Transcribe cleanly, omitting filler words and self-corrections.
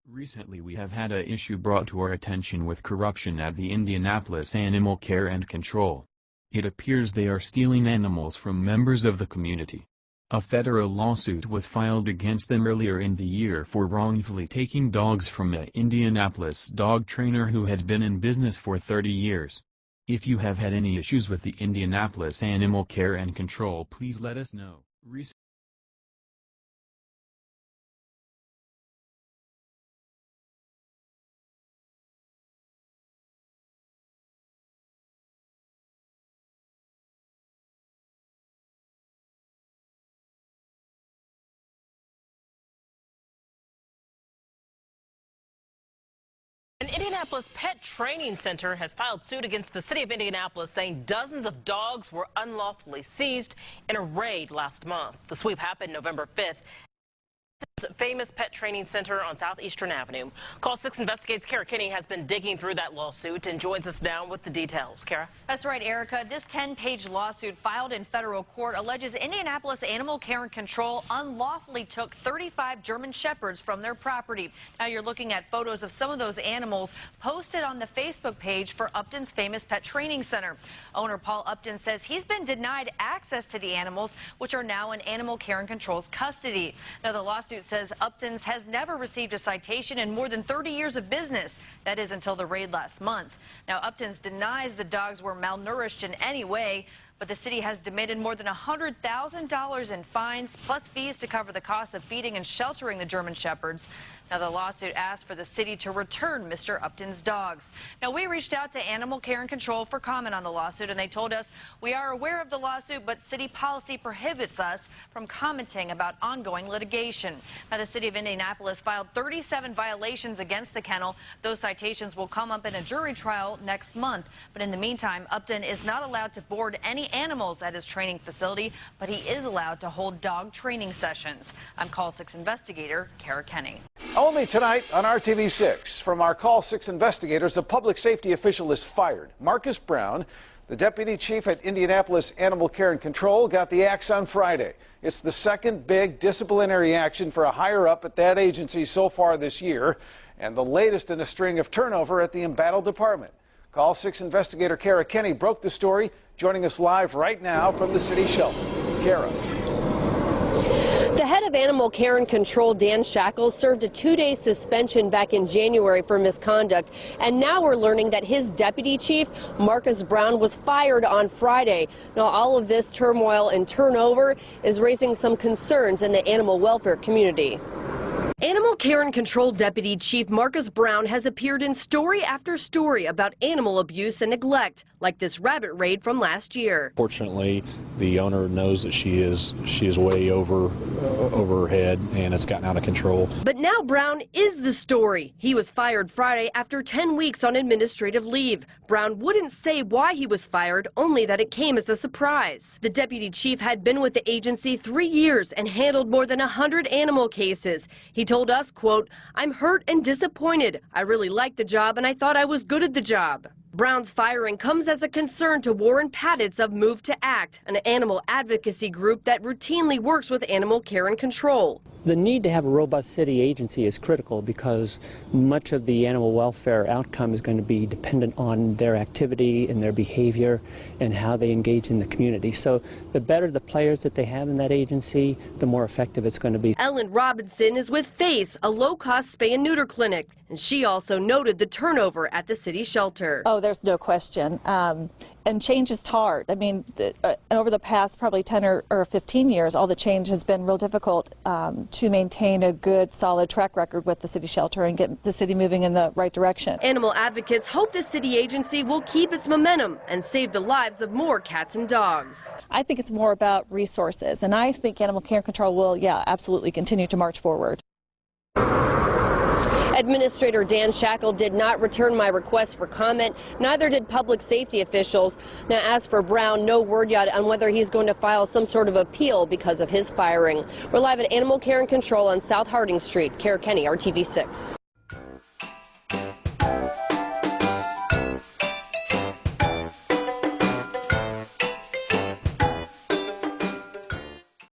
Recently we have had an issue brought to our attention with corruption at the Indianapolis Animal Care and Control. It appears they are stealing animals from members of the community. A federal lawsuit was filed against them earlier in the year for wrongfully taking dogs from an Indianapolis dog trainer who had been in business for 30 years. If you have had any issues with the Indianapolis Animal Care and Control, please let us know. An Indianapolis pet training center has filed suit against the city of Indianapolis, saying dozens of dogs were unlawfully seized in a raid last month. The sweep happened November 5th. Famous pet training center on Southeastern Avenue. Call 6 Investigates' Kara Kinney has been digging through that lawsuit and joins us now with the details. Kara? That's right, Erica. This 10-page lawsuit filed in federal court alleges Indianapolis Animal Care and Control unlawfully took 35 German Shepherds from their property. Now you're looking at photos of some of those animals posted on the Facebook page for Upton's famous pet training center. Owner Paul Upton says he's been denied access to the animals, which are now in Animal Care and Control's custody. Now the lawsuit says Upton's has never received a citation in more than 30 years of business. That is until the raid last month. Now Upton's denies the dogs were malnourished in any way, but the city has demanded more than $100,000 in fines, plus fees to cover the cost of feeding and sheltering the German Shepherds. Now, the lawsuit asked for the city to return Mr. Upton's dogs. Now, we reached out to Animal Care and Control for comment on the lawsuit, and they told us, we are aware of the lawsuit, but city policy prohibits us from commenting about ongoing litigation. Now, the city of Indianapolis filed 37 violations against the kennel. Those citations will come up in a jury trial next month. But in the meantime, Upton is not allowed to board any animals at his training facility, but he is allowed to hold dog training sessions. I'm Call 6 investigator Kara Kinney. Only tonight on RTV6, from our Call 6 investigators, a public safety official is fired. Marcus Brown, the deputy chief at Indianapolis Animal Care and Control, got the axe on Friday. It's the second big disciplinary action for a higher-up at that agency so far this year, and the latest in a string of turnover at the embattled department. Call 6 investigator Kara Kinney broke the story, joining us live right now from the city shelter. Kara. The head of Animal Care and Control, Dan Shackles, served a 2-day suspension back in January for misconduct, and now we're learning that his deputy chief, Marcus Brown, was fired on Friday. Now, all of this turmoil and turnover is raising some concerns in the animal welfare community. Animal Care and Control Deputy Chief Marcus Brown has appeared in story after story about animal abuse and neglect, like this rabbit raid from last year. Fortunately, the owner knows that she is way over her head, and it's gotten out of control. But now Brown is the story. He was fired Friday after 10 weeks on administrative leave. Brown wouldn't say why he was fired, only that it came as a surprise. The deputy chief had been with the agency 3 years and handled more than 100 animal cases. He told us, quote, "I'm hurt and disappointed. I really liked the job and I thought I was good at the job." Brown's firing comes as a concern to Warren Padditz of Move to Act, an animal advocacy group that routinely works with Animal Care and Control. The need to have a robust city agency is critical because much of the animal welfare outcome is going to be dependent on their activity and their behavior and how they engage in the community. So the better the players that they have in that agency, the more effective it's going to be. Ellen Robinson is with FACE, a low-cost spay and neuter clinic, and she also noted the turnover at the city shelter. Oh, there's no question. And change is hard. I mean, over the past probably 10 or 15 years, all the change has been real difficult to maintain a good, solid track record with the city shelter and get the city moving in the right direction. Animal advocates hope the city agency will keep its momentum and save the lives of more cats and dogs. I think it's more about resources, and I think Animal Care and Control will, absolutely continue to march forward. Administrator Dan Shackle did not return my request for comment. Neither did public safety officials. Now, as for Brown, no word yet on whether he's going to file some sort of appeal because of his firing. We're live at Animal Care and Control on South Harding Street. Kara Kinney, RTV6.